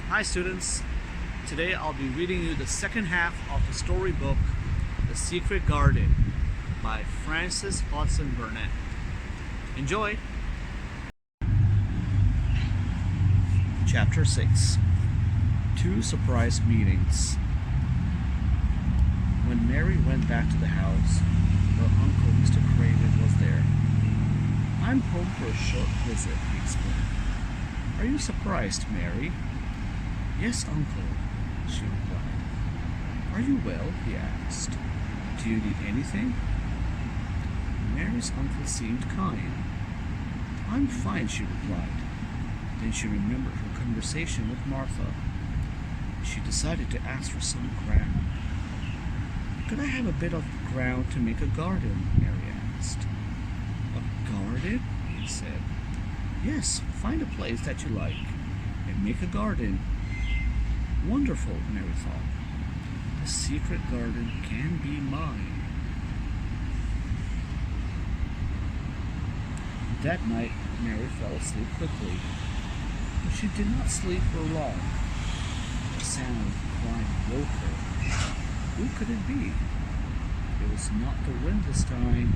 Hi students, today I'll be reading you the second half of the storybook The Secret Garden by Frances Hodgson Burnett. Enjoy! Chapter 6 Two Surprise Meetings. When Mary went back to the house, her uncle Mr. Craven was there. "I'm home for a short visit," he explained. "Are you surprised, Mary?" "Yes, uncle," she replied. "Are you well?" he asked. "Do you need anything?" Mary's uncle seemed kind. "I'm fine," she replied. Then she remembered her conversation with Martha. She decided to ask for some ground. "Could I have a bit of ground to make a garden?" Mary asked. "A garden?" he said. "Yes, find a place that you like and make a garden." Wonderful, Mary thought. The secret garden can be mine. That night, Mary fell asleep quickly, but she did not sleep for long. The sound of crying woke her. Who could it be? It was not the wind this time.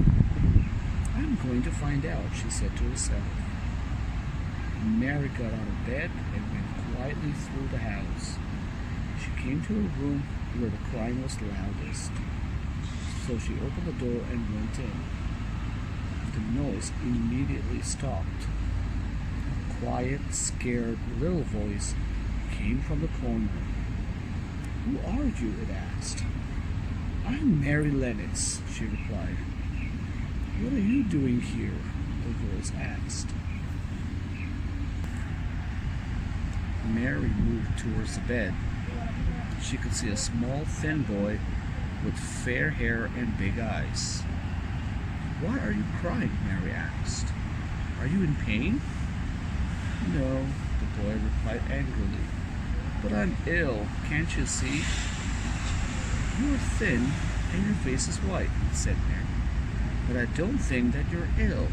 "I'm going to find out," she said to herself. Mary got out of bed and went quietly through the house. She came to a room where the crying was loudest, so she opened the door and went in. The noise immediately stopped. A quiet, scared little voice came from the corner. "Who are you?" it asked. "I'm Mary Lennox," she replied. "What are you doing here?" the voice asked. Mary moved towards the bed. She could see a small, thin boy with fair hair and big eyes. "Why are you crying?" Mary asked. "Are you in pain?" "No," the boy replied angrily. "But I'm ill, can't you see?" "You are thin and your face is white," said Mary. "But I don't think that you're ill."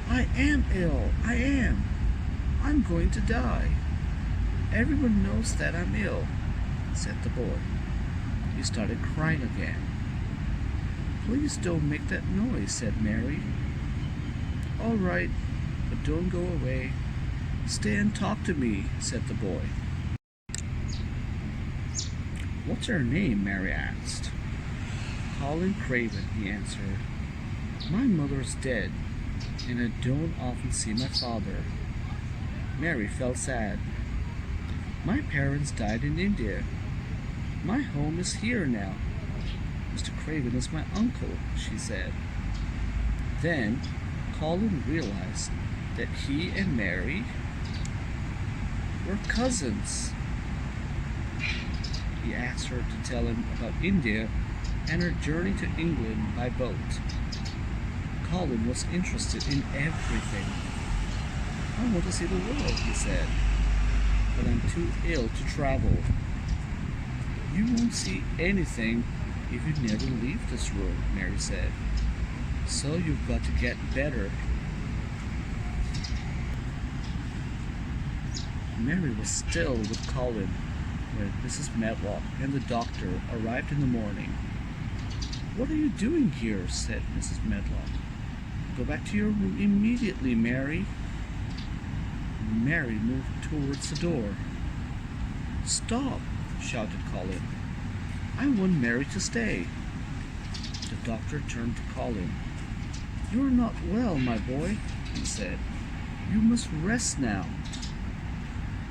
"I am ill, I am. I'm going to die. Everyone knows that I'm ill," said the boy. He started crying again. "Please don't make that noise," said Mary. "All right, but don't go away. Stay and talk to me," said the boy. "What's your name?" Mary asked. "Colin Craven," he answered. "My mother's dead, and I don't often see my father." Mary felt sad. "My parents died in India. My home is here now. Mr. Craven is my uncle," she said. Then Colin realized that he and Mary were cousins. He asked her to tell him about India and her journey to England by boat. Colin was interested in everything. "I want to see the world," he said, "but I'm too ill to travel." "You won't see anything if you never leave this room," Mary said. "So you've got to get better." Mary was still with Colin when Mrs. Medlock and the doctor arrived in the morning. "What are you doing here?" said Mrs. Medlock. "Go back to your room immediately, Mary." Mary moved towards the door. "Stop!" shouted Colin. "I want Mary to stay." The doctor turned to Colin. "You're not well, my boy," he said. "You must rest now."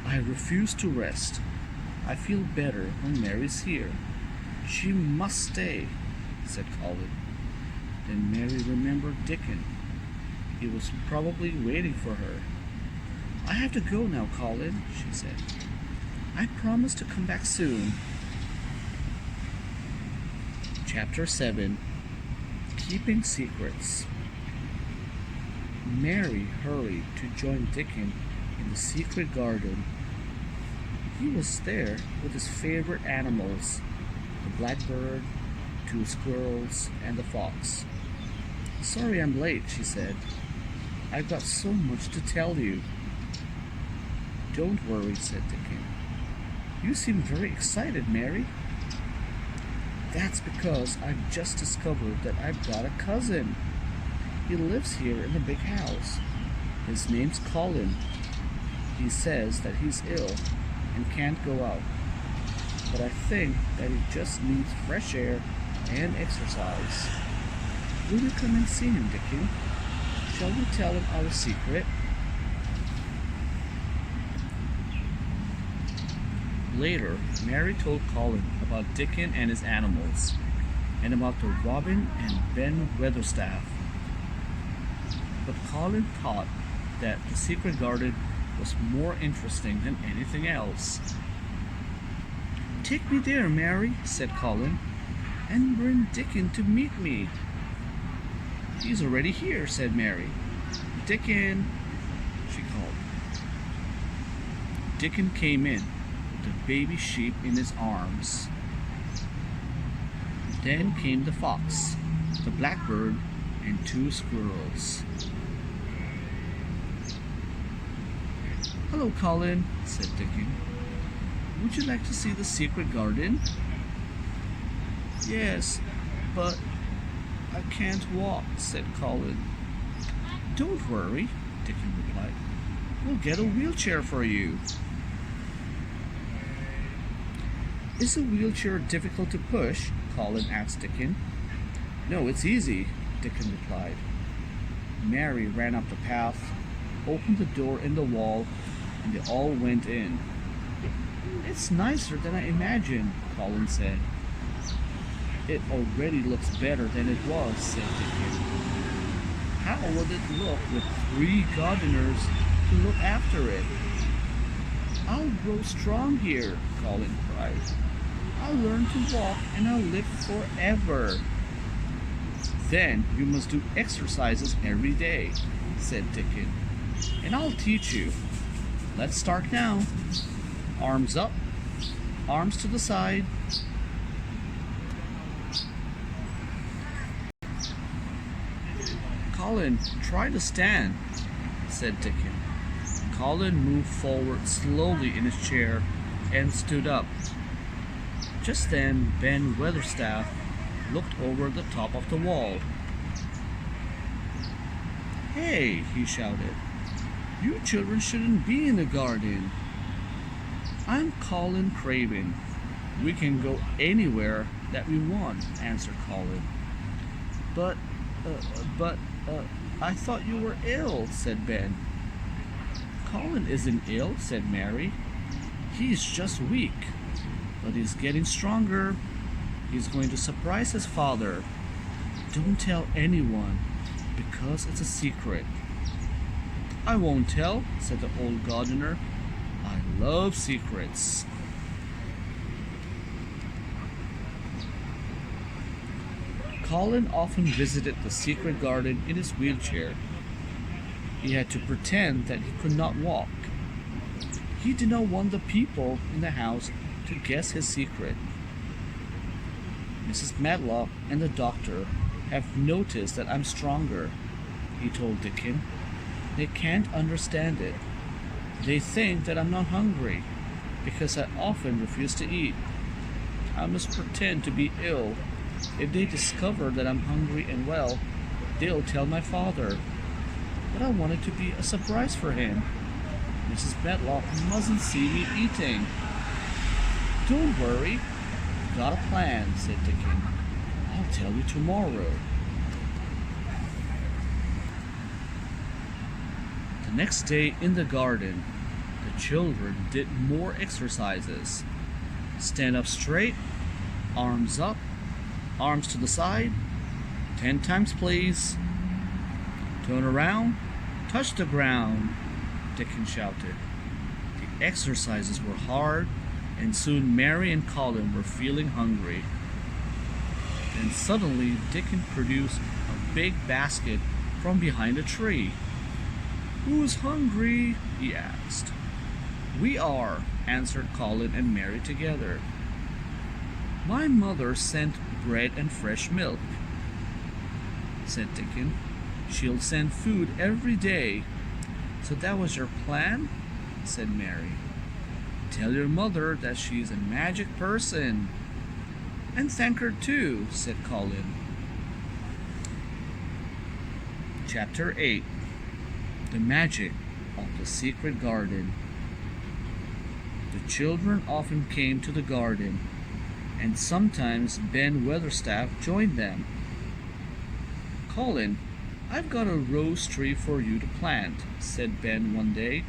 "I refuse to rest. I feel better when Mary's here. She must stay," said Colin. Then Mary remembered Dickon. He was probably waiting for her. "I have to go now, Colin," she said. "I promise to come back soon." Chapter 7 Keeping Secrets. Mary hurried to join Dickon in the secret garden. He was there with his favorite animals, the blackbird, 2 squirrels, and the fox. "Sorry I'm late," she said. "I've got so much to tell you." Don't worry, said Dickon. You seem very excited, Mary. That's because I've just discovered that I've got a cousin. He lives here in the big house. His name's Colin. He says that he's ill and can't go out. But I think that he just needs fresh air and exercise. Will you come and see him, Dickon? Shall we tell him our secret? Later, Mary told Colin about Dickon and his animals, and about the robin and Ben Weatherstaff. But Colin thought that the secret garden was more interesting than anything else. Take me there, Mary, said Colin, and bring Dickon to meet me. He's already here, said Mary. Dickon, she called. Dickon came in with the baby sheep in his arms. Then came the fox, the blackbird, and 2 squirrels. Hello, Colin, said Dickon. Would you like to see the secret garden? Yes, but I can't walk, said Colin. Don't worry, Dickon replied. We'll get a wheelchair for you. Is a wheelchair difficult to push? Colin asked Dickon. No, it's easy, Dickon replied. Mary ran up the path, opened the door in the wall, and they all went in. It's nicer than I imagined, Colin said. It already looks better than it was, said Dickon. How will it look with 3 gardeners to look after it? I'll grow strong here, Colin cried. I'll learn to walk and I'll live forever. Then you must do exercises every day, said Dickon. And I'll teach you. Let's start now. Arms up, arms to the side. Colin, try to stand, said Dickon. Colin moved forward slowly in his chair and stood up. Just then, Ben Weatherstaff looked over the top of the wall. Hey, he shouted. You children shouldn't be in the garden. I'm Colin Craven. We can go anywhere that we want, answered Colin. But, I thought you were ill, said Ben. Colin isn't ill, said Mary. He's just weak, but he's getting stronger. He's going to surprise his father. Don't tell anyone, because it's a secret. I won't tell, said the old gardener. I love secrets. Colin often visited the secret garden in his wheelchair. He had to pretend that he could not walk. He did not want the people in the house to guess his secret. Mrs. Medlock and the doctor have noticed that I'm stronger, he told Dickon. They can't understand it. They think that I'm not hungry because I often refuse to eat. I must pretend to be ill. If they discover that I'm hungry and well, they'll tell my father. But I want it to be a surprise for him. Mrs. Medlock mustn't see me eating. Don't worry. Got a plan, said Dickon. I'll tell you tomorrow. The next day in the garden, the children did more exercises. Stand up straight, arms up, arms to the side, 10 times please. Turn around, touch the ground, Dickon shouted. The exercises were hard, and soon Mary and Colin were feeling hungry. Then suddenly Dickon produced a big basket from behind a tree. Who's hungry? He asked. We are, answered Colin and Mary together. My mother sent bread and fresh milk, said Dickon. She'll send food every day. So that was your plan? said Mary. Tell your mother that she's a magic person. And thank her too, said Colin. Chapter 8. The Magic of the Secret Garden. The children often came to the garden, and sometimes Ben Weatherstaff joined them. Colin, I've got a rose tree for you to plant, said Ben one day.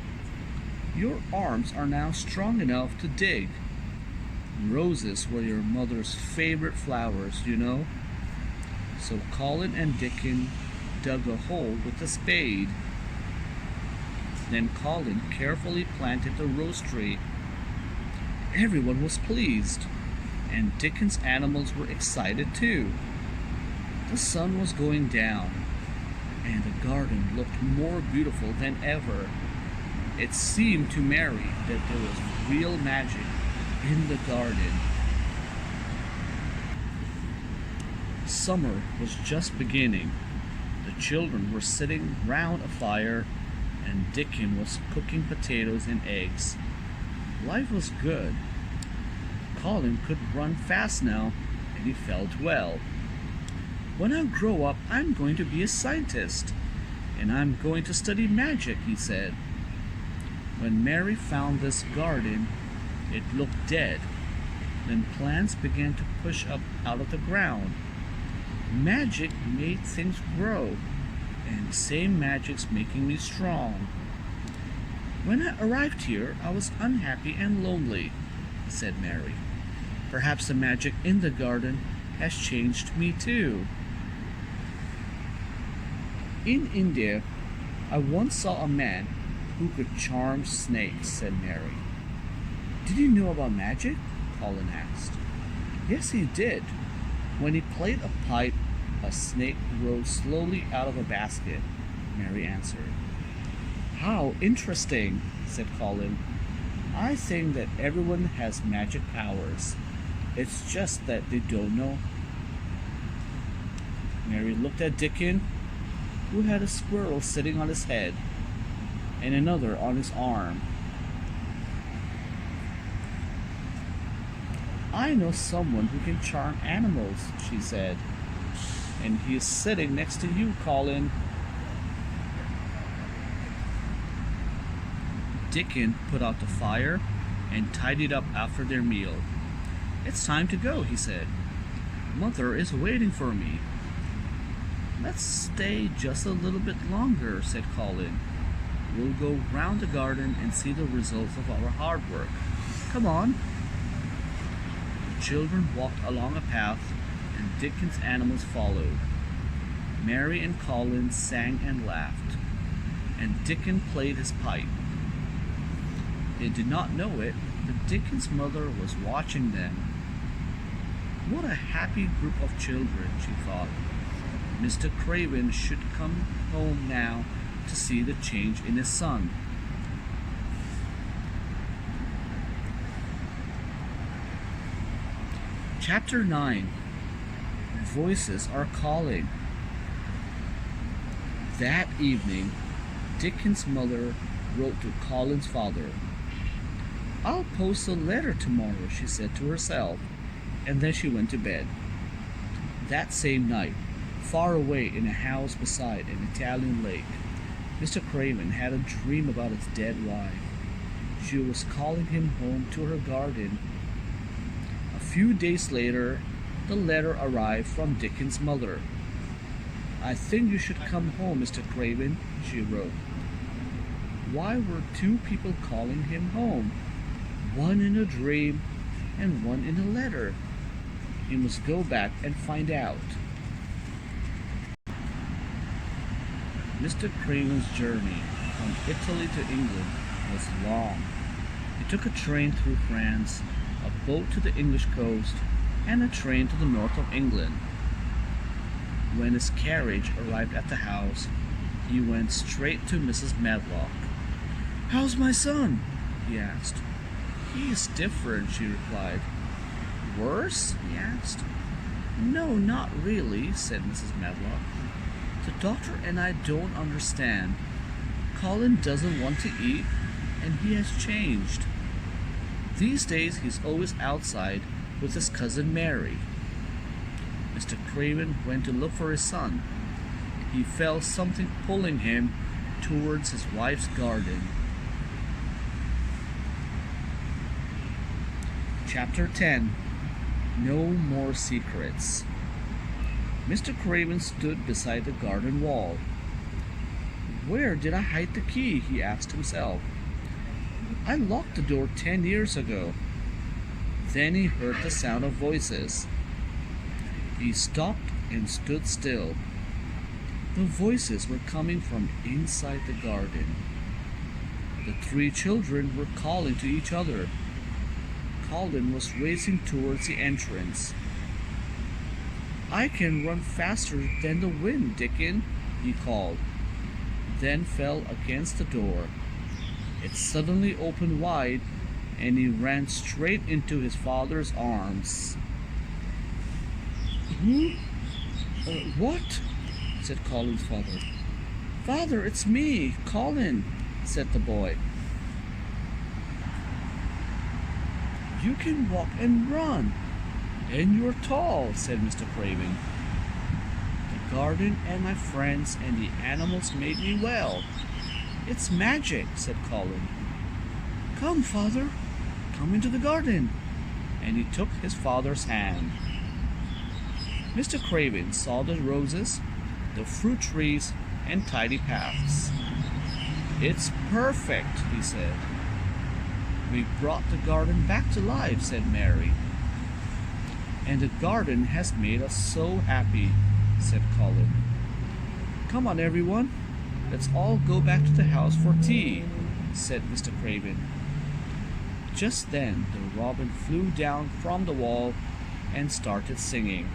Your arms are now strong enough to dig. Roses were your mother's favorite flowers, you know. So Colin and Dickon dug a hole with a spade. Then Colin carefully planted the rose tree. Everyone was pleased, and Dickon's animals were excited too. The sun was going down, and the garden looked more beautiful than ever. It seemed to Mary that there was real magic in the garden. Summer was just beginning. The children were sitting round a fire, and Dickon was cooking potatoes and eggs. Life was good. Colin could run fast now, and he felt well. When I grow up, I'm going to be a scientist, and I'm going to study magic, he said. When Mary found this garden, it looked dead. Then plants began to push up out of the ground. Magic made things grow, and the same magic's making me strong. When I arrived here, I was unhappy and lonely, said Mary. Perhaps the magic in the garden has changed me too. In India, I once saw a man who could charm snakes, said Mary. Did you know about magic? Colin asked. Yes, he did. When he played a pipe, a snake rose slowly out of a basket, Mary answered. How interesting, said Colin. I think that everyone has magic powers. It's just that they don't know. Mary looked at Dickon, who had a squirrel sitting on his head and another on his arm. I know someone who can charm animals, she said. And he is sitting next to you, Colin. Dickon put out the fire and tidied up after their meal. It's time to go, he said. Mother is waiting for me. Let's stay just a little bit longer, said Colin. We'll go round the garden and see the results of our hard work. Come on. The children walked along a path, and Dickon's animals followed. Mary and Colin sang and laughed, and Dickon played his pipe. They did not know it, but Dickon's mother was watching them. What a happy group of children, she thought. Mr. Craven should come home now to see the change in his son. Chapter 9. Voices are calling. That evening, Dickon's mother wrote to Colin's father. I'll post a letter tomorrow, she said to herself, and then she went to bed. That same night, far away in a house beside an Italian lake, Mr. Craven had a dream about his dead wife. She was calling him home to her garden. A few days later, the letter arrived from Dickon's mother. I think you should come home, Mr. Craven, she wrote. Why were two people calling him home? One in a dream and one in a letter. He must go back and find out. Mr. Craven's journey from Italy to England was long. He took a train through France, a boat to the English coast, and a train to the north of England. When his carriage arrived at the house, he went straight to Mrs. Medlock. How's my son? He asked. He is different, she replied. Worse? He asked. No, not really, said Mrs. Medlock. The doctor and I don't understand. Colin doesn't want to eat, and he has changed. These days he's always outside with his cousin Mary. Mr. Craven went to look for his son. He felt something pulling him towards his wife's garden. Chapter 10. No More Secrets. Mr. Craven stood beside the garden wall. Where did I hide the key? He asked himself. I locked the door 10 years ago. Then he heard the sound of voices. He stopped and stood still. The voices were coming from inside the garden. The three children were calling to each other. Colin was racing towards the entrance. I can run faster than the wind, Dickon, he called, then fell against the door. It suddenly opened wide, and he ran straight into his father's arms. What? Said Colin's father. Father, it's me, Colin, said the boy. You can walk and run, and you're tall, said Mr. Craven. The garden and my friends and the animals made me well. It's magic, said Colin. Come, father, come into the garden. And he took his father's hand. Mr. Craven saw the roses, the fruit trees, and tidy paths. It's perfect, he said. We brought the garden back to life, said Mary. And the garden has made us so happy, said Colin. Come on, everyone. Let's all go back to the house for tea, said Mr. Craven. Just then the robin flew down from the wall and started singing.